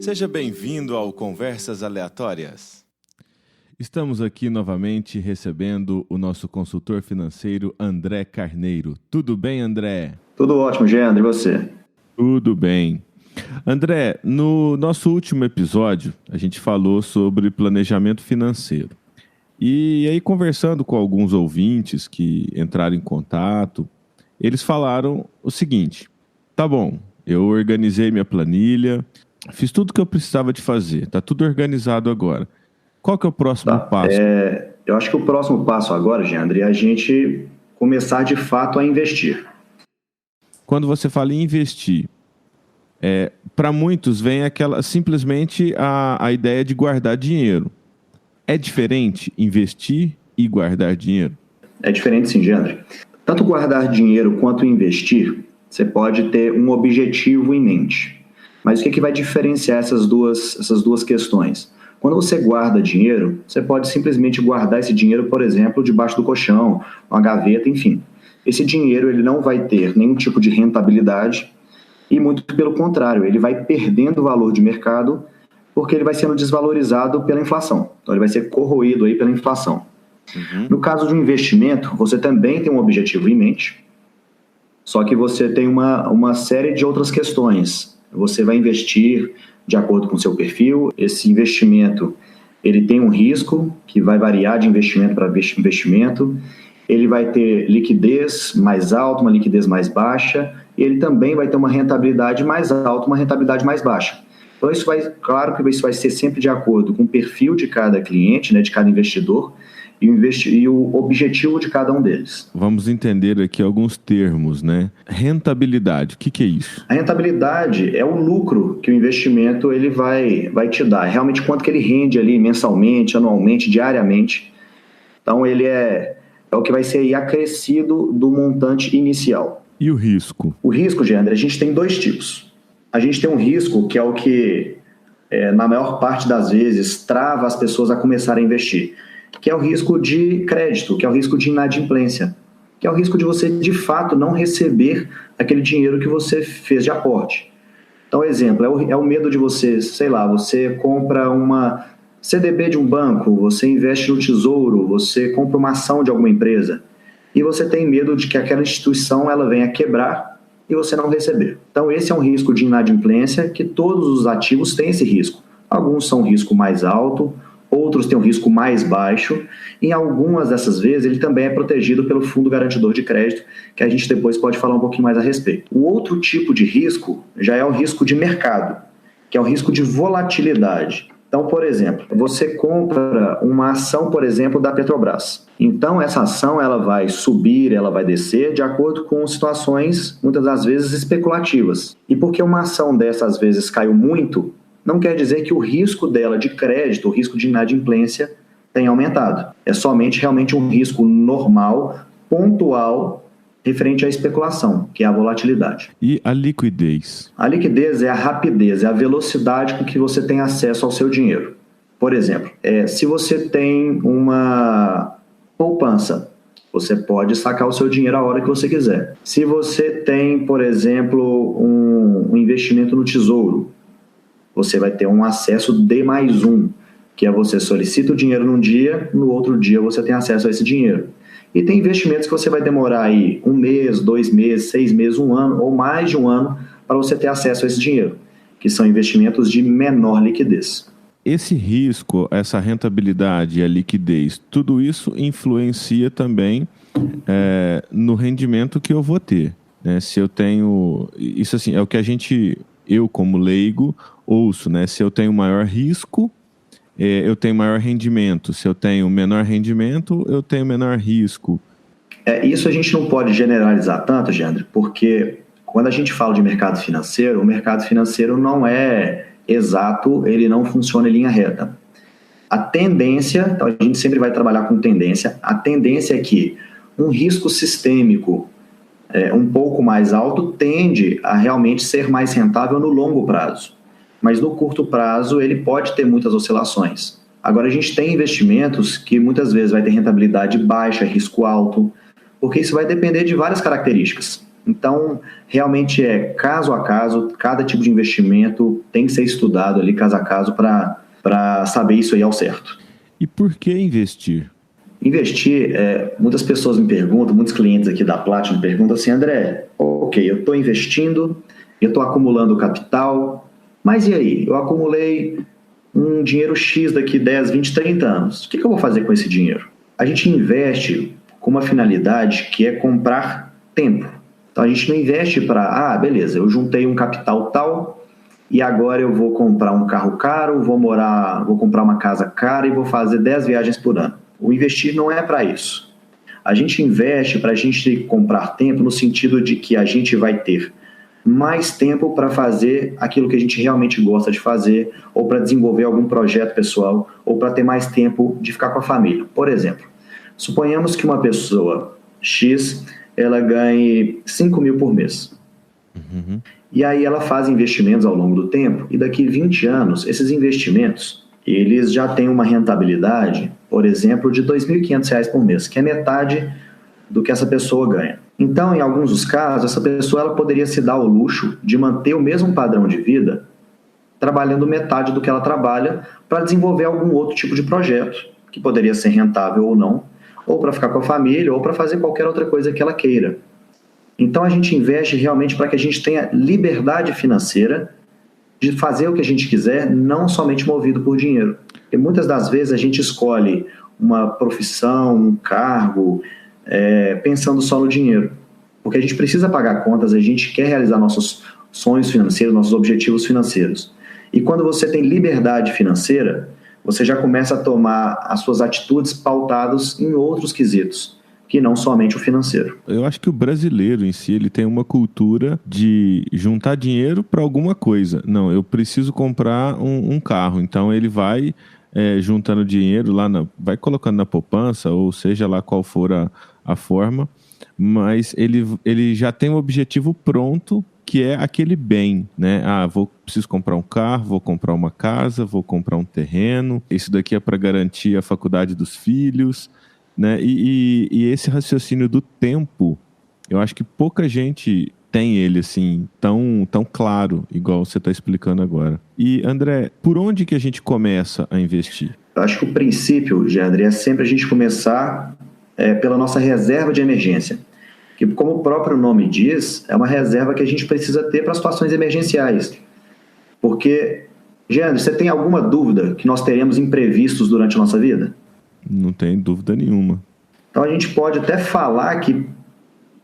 Seja bem-vindo ao Conversas Aleatórias. Estamos aqui novamente recebendo o nosso consultor financeiro André Carneiro. Tudo bem, André? Tudo ótimo, Geandro, e você? Tudo bem. André, no nosso último episódio, a gente falou sobre planejamento financeiro. E aí, conversando com alguns ouvintes que entraram em contato, eles falaram o seguinte: tá bom, eu organizei minha planilha, fiz tudo o que eu precisava de fazer, tá tudo organizado agora. Qual que é o próximo passo? Eu acho que o próximo passo agora, Geandro, é a gente começar de fato a investir. Quando você fala em investir, para muitos vem simplesmente a ideia de guardar dinheiro. É diferente investir e guardar dinheiro? É diferente sim, Geandro. Tanto guardar dinheiro quanto investir, você pode ter um objetivo em mente. Mas o que vai diferenciar essas duas questões? Quando você guarda dinheiro, você pode simplesmente guardar esse dinheiro, por exemplo, debaixo do colchão, uma gaveta, enfim. Esse dinheiro ele não vai ter nenhum tipo de rentabilidade e, muito pelo contrário, ele vai perdendo valor de mercado porque ele vai sendo desvalorizado pela inflação. Então, ele vai ser corroído aí pela inflação. No caso de um investimento, você também tem um objetivo em mente, só que você tem uma série de outras questões. Você vai investir de acordo com o seu perfil. Esse investimento ele tem um risco que vai variar de investimento para investimento. Ele vai ter liquidez mais alta, uma liquidez mais baixa, e ele também vai ter uma rentabilidade mais alta, uma rentabilidade mais baixa. Então, claro que isso vai ser sempre de acordo com o perfil de cada cliente, né, de cada investidor, e o objetivo de cada um deles. Vamos entender aqui alguns termos, né? Rentabilidade, o que é isso? A rentabilidade é o lucro que o investimento ele vai te dar. Realmente quanto que ele rende ali mensalmente, anualmente, diariamente. Então ele é o que vai ser aí acrescido do montante inicial. E o risco? O risco, Geandro, a gente tem dois tipos. A gente tem um risco que é o que, na maior parte das vezes, trava as pessoas a começarem a investir, que é o risco de crédito, que é o risco de inadimplência, que é o risco de você, de fato, não receber aquele dinheiro que você fez de aporte. Então, exemplo, é o medo de você, sei lá, você compra uma CDB de um banco, você investe no tesouro, você compra uma ação de alguma empresa, e você tem medo de que aquela instituição ela venha quebrar e você não receber. Então, esse é um risco de inadimplência que todos os ativos têm esse risco. Alguns são um risco mais alto, outros têm um risco mais baixo, e em algumas dessas vezes ele também é protegido pelo Fundo Garantidor de Crédito, que a gente depois pode falar um pouquinho mais a respeito. O outro tipo de risco já é o risco de mercado, que é o risco de volatilidade. Então, por exemplo, você compra uma ação, por exemplo, da Petrobras. Então, essa ação ela vai subir, ela vai descer de acordo com situações, muitas das vezes, especulativas. E porque uma ação dessas vezes caiu muito, não quer dizer que o risco dela de crédito, o risco de inadimplência, tenha aumentado. É somente realmente um risco normal, pontual, referente à especulação, que é a volatilidade. E a liquidez? A liquidez é a rapidez, é a velocidade com que você tem acesso ao seu dinheiro. Por exemplo, se você tem uma poupança, você pode sacar o seu dinheiro a hora que você quiser. Se você tem, por exemplo, um investimento no tesouro, você vai ter um acesso D+1, que é você solicita o dinheiro num dia, no outro dia você tem acesso a esse dinheiro. E tem investimentos que você vai demorar aí 1 mês, 2 meses, 6 meses, 1 ano ou mais de 1 ano para você ter acesso a esse dinheiro, que são investimentos de menor liquidez. Esse risco, essa rentabilidade e a liquidez, tudo isso influencia também no rendimento que eu vou ter, né? Se eu tenho... Isso assim, é o que eu como leigo ouço, né? Se eu tenho maior risco, eu tenho maior rendimento. Se eu tenho menor rendimento, eu tenho menor risco. Isso a gente não pode generalizar tanto, Geandro, porque quando a gente fala de mercado financeiro, o mercado financeiro não é exato, ele não funciona em linha reta. A tendência, então a gente sempre vai trabalhar com tendência, a tendência é que um risco sistêmico um pouco mais alto tende a realmente ser mais rentável no longo prazo. Mas no curto prazo ele pode ter muitas oscilações. Agora a gente tem investimentos que muitas vezes vai ter rentabilidade baixa, risco alto, porque isso vai depender de várias características. Então, realmente é caso a caso, cada tipo de investimento tem que ser estudado ali caso a caso para saber isso aí ao certo. E por que investir? Investir, muitas pessoas me perguntam, muitos clientes aqui da Platinum me perguntam assim, André, ok, eu estou investindo, eu estou acumulando capital, mas e aí? Eu acumulei um dinheiro X daqui 10, 20, 30 anos. O que eu vou fazer com esse dinheiro? A gente investe com uma finalidade que é comprar tempo. Então a gente não investe para, beleza, eu juntei um capital tal e agora eu vou comprar um carro caro, vou comprar uma casa cara e vou fazer 10 viagens por ano. O investir não é para isso. A gente investe para a gente comprar tempo no sentido de que a gente vai ter mais tempo para fazer aquilo que a gente realmente gosta de fazer, ou para desenvolver algum projeto pessoal, ou para ter mais tempo de ficar com a família. Por exemplo, suponhamos que uma pessoa X, ela ganhe 5 mil por mês. Uhum. E aí ela faz investimentos ao longo do tempo, e daqui 20 anos, esses investimentos, eles já têm uma rentabilidade, por exemplo, de R$ 2.500 por mês, que é metade do que essa pessoa ganha. Então, em alguns dos casos, essa pessoa ela poderia se dar o luxo de manter o mesmo padrão de vida, trabalhando metade do que ela trabalha, para desenvolver algum outro tipo de projeto, que poderia ser rentável ou não, ou para ficar com a família, ou para fazer qualquer outra coisa que ela queira. Então, a gente investe realmente para que a gente tenha liberdade financeira de fazer o que a gente quiser, não somente movido por dinheiro. Porque muitas das vezes a gente escolhe uma profissão, um cargo, pensando só no dinheiro. Porque a gente precisa pagar contas, a gente quer realizar nossos sonhos financeiros, nossos objetivos financeiros. E quando você tem liberdade financeira, você já começa a tomar as suas atitudes pautadas em outros quesitos, que não somente o financeiro. Eu acho que o brasileiro em si, ele tem uma cultura de juntar dinheiro para alguma coisa. Não, eu preciso comprar um carro, então ele vai juntando dinheiro lá, vai colocando na poupança, ou seja lá qual for a forma, mas ele já tem um objetivo pronto, que é aquele bem, né? Preciso comprar um carro, vou comprar uma casa, vou comprar um terreno, isso daqui é para garantir a faculdade dos filhos, né? E esse raciocínio do tempo, eu acho que pouca gente tem ele assim tão claro, igual você está explicando agora. E André, por onde que a gente começa a investir? Eu acho que o princípio, André, é sempre a gente começar pela nossa reserva de emergência, que, como o próprio nome diz, é uma reserva que a gente precisa ter para situações emergenciais. Porque, Jean, você tem alguma dúvida que nós teremos imprevistos durante a nossa vida? Não tem dúvida nenhuma. Então a gente pode até falar que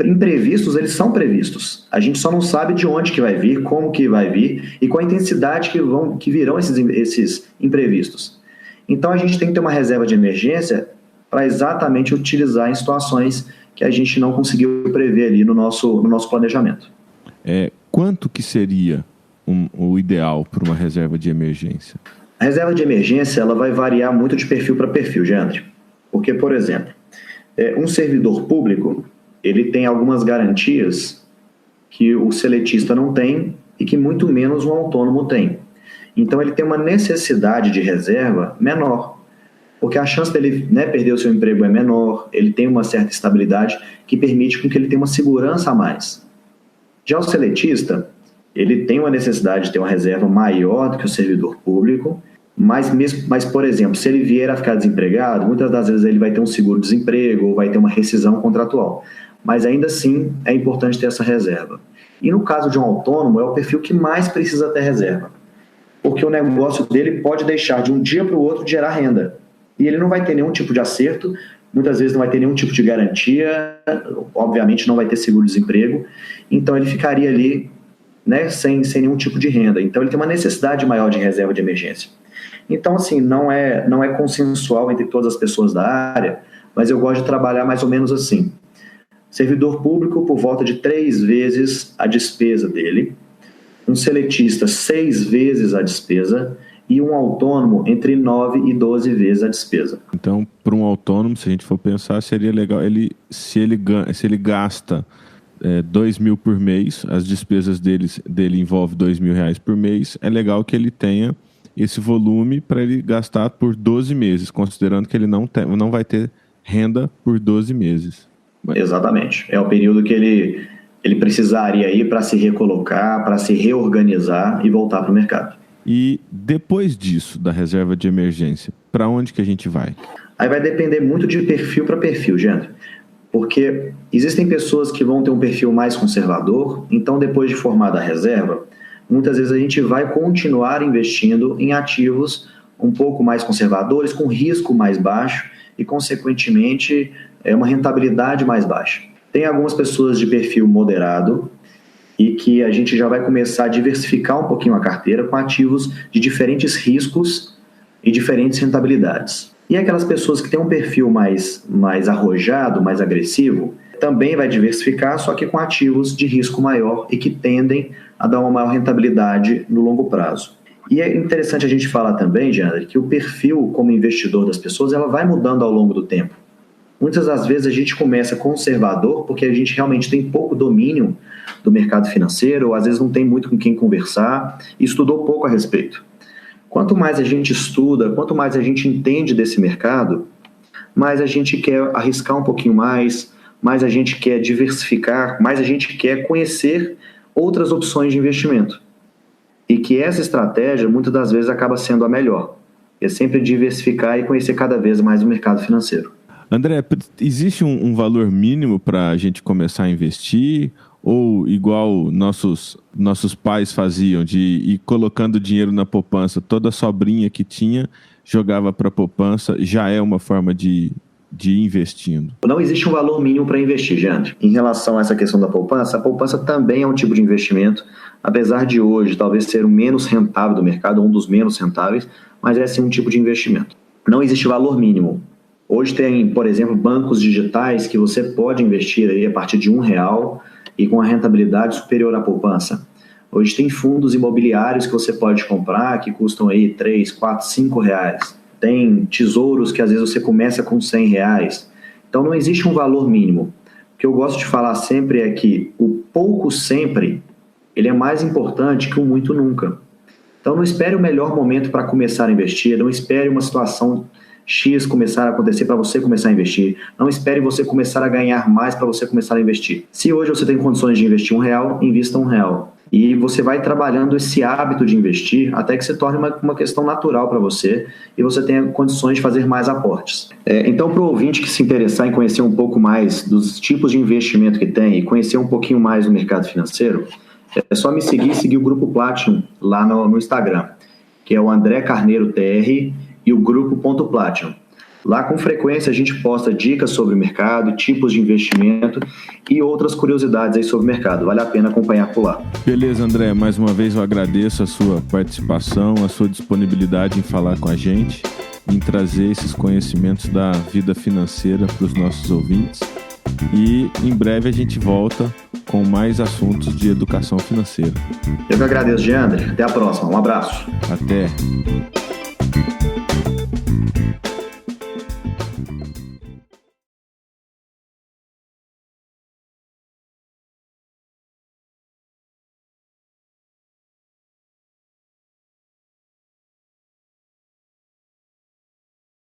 imprevistos, eles são previstos. A gente só não sabe de onde que vai vir, como que vai vir e qual a intensidade que virão esses imprevistos. Então a gente tem que ter uma reserva de emergência para exatamente utilizar em situações que a gente não conseguiu prever ali no nosso planejamento. Quanto que seria o ideal para uma reserva de emergência? A reserva de emergência ela vai variar muito de perfil para perfil, Jeandre. Porque, por exemplo, um servidor público ele tem algumas garantias que o seletista não tem e que muito menos um autônomo tem. Então, ele tem uma necessidade de reserva menor, porque a chance dele perder o seu emprego é menor, ele tem uma certa estabilidade que permite com que ele tenha uma segurança a mais. Já o seletista, ele tem uma necessidade de ter uma reserva maior do que o servidor público, mas, por exemplo, se ele vier a ficar desempregado, muitas das vezes ele vai ter um seguro-desemprego ou vai ter uma rescisão contratual. Mas ainda assim é importante ter essa reserva. E no caso de um autônomo, é o perfil que mais precisa ter reserva, porque o negócio dele pode deixar de um dia para o outro de gerar renda. E ele não vai ter nenhum tipo de acerto, muitas vezes não vai ter nenhum tipo de garantia, obviamente não vai ter seguro-desemprego, então ele ficaria ali sem nenhum tipo de renda. Então ele tem uma necessidade maior de reserva de emergência. Então, assim, não é consensual entre todas as pessoas da área, mas eu gosto de trabalhar mais ou menos assim. Servidor público por volta de 3 vezes a despesa dele, um seletista 6 vezes a despesa e um autônomo entre 9 e 12 vezes a despesa. Então, para um autônomo, se a gente for pensar, seria legal, se ele gasta 2 mil por mês, as despesas dele envolvem 2 mil reais por mês, é legal que ele tenha esse volume para ele gastar por 12 meses, considerando que ele não vai ter renda por 12 meses. Exatamente. É o período que ele ele precisaria ir para se recolocar, para se reorganizar e voltar para o mercado. E depois disso, da reserva de emergência, para onde que a gente vai? Aí vai depender muito de perfil para perfil, Jandro. Porque existem pessoas que vão ter um perfil mais conservador, então depois de formada a reserva, muitas vezes a gente vai continuar investindo em ativos um pouco mais conservadores, com risco mais baixo e, consequentemente, uma rentabilidade mais baixa. Tem algumas pessoas de perfil moderado e que a gente já vai começar a diversificar um pouquinho a carteira com ativos de diferentes riscos e diferentes rentabilidades. E aquelas pessoas que têm um perfil mais arrojado, mais agressivo, também vai diversificar, só que com ativos de risco maior e que tendem a dar uma maior rentabilidade no longo prazo. E é interessante a gente falar também, Jandro, que o perfil como investidor das pessoas ela vai mudando ao longo do tempo. Muitas das vezes a gente começa conservador porque a gente realmente tem pouco domínio do mercado financeiro, ou às vezes não tem muito com quem conversar e estudou pouco a respeito. Quanto mais a gente estuda, quanto mais a gente entende desse mercado, mais a gente quer arriscar um pouquinho mais a gente quer diversificar, mais a gente quer conhecer outras opções de investimento. E que essa estratégia, muitas das vezes, acaba sendo a melhor. É sempre diversificar e conhecer cada vez mais o mercado financeiro. André, existe um valor mínimo para a gente começar a investir? Ou igual nossos pais faziam, de ir colocando dinheiro na poupança, toda a sobrinha que tinha, jogava para a poupança, já é uma forma de ir investindo? Não existe um valor mínimo para investir, Jandro. Em relação a essa questão da poupança, a poupança também é um tipo de investimento, apesar de hoje talvez ser o menos rentável do mercado, um dos menos rentáveis, mas é sim um tipo de investimento. Não existe valor mínimo. Hoje tem, por exemplo, bancos digitais que você pode investir aí a partir de R$1 e com a rentabilidade superior à poupança. Hoje tem fundos imobiliários que você pode comprar que custam aí R$3, R$4, R$5. Tem tesouros que às vezes você começa com R$100. Então não existe um valor mínimo. O que eu gosto de falar sempre é que o pouco sempre, ele é mais importante que o muito nunca. Então não espere o melhor momento para começar a investir, não espere uma situação X começar a acontecer para você começar a investir. Não espere você começar a ganhar mais para você começar a investir. Se hoje você tem condições de investir R$1, invista R$1. E você vai trabalhando esse hábito de investir até que se torne uma questão natural para você e você tenha condições de fazer mais aportes. Então, para o ouvinte que se interessar em conhecer um pouco mais dos tipos de investimento que tem e conhecer um pouquinho mais do mercado financeiro, é só me seguir e seguir o Grupo Platinum lá no Instagram, que é o André Carneiro TR e o Grupo Platinum. Lá, com frequência, a gente posta dicas sobre o mercado, tipos de investimento e outras curiosidades aí sobre o mercado. Vale a pena acompanhar por lá. Beleza, André. Mais uma vez eu agradeço a sua participação, a sua disponibilidade em falar com a gente, em trazer esses conhecimentos da vida financeira para os nossos ouvintes. E em breve a gente volta com mais assuntos de educação financeira. Eu que agradeço, Jandro. Até a próxima. Um abraço. Até.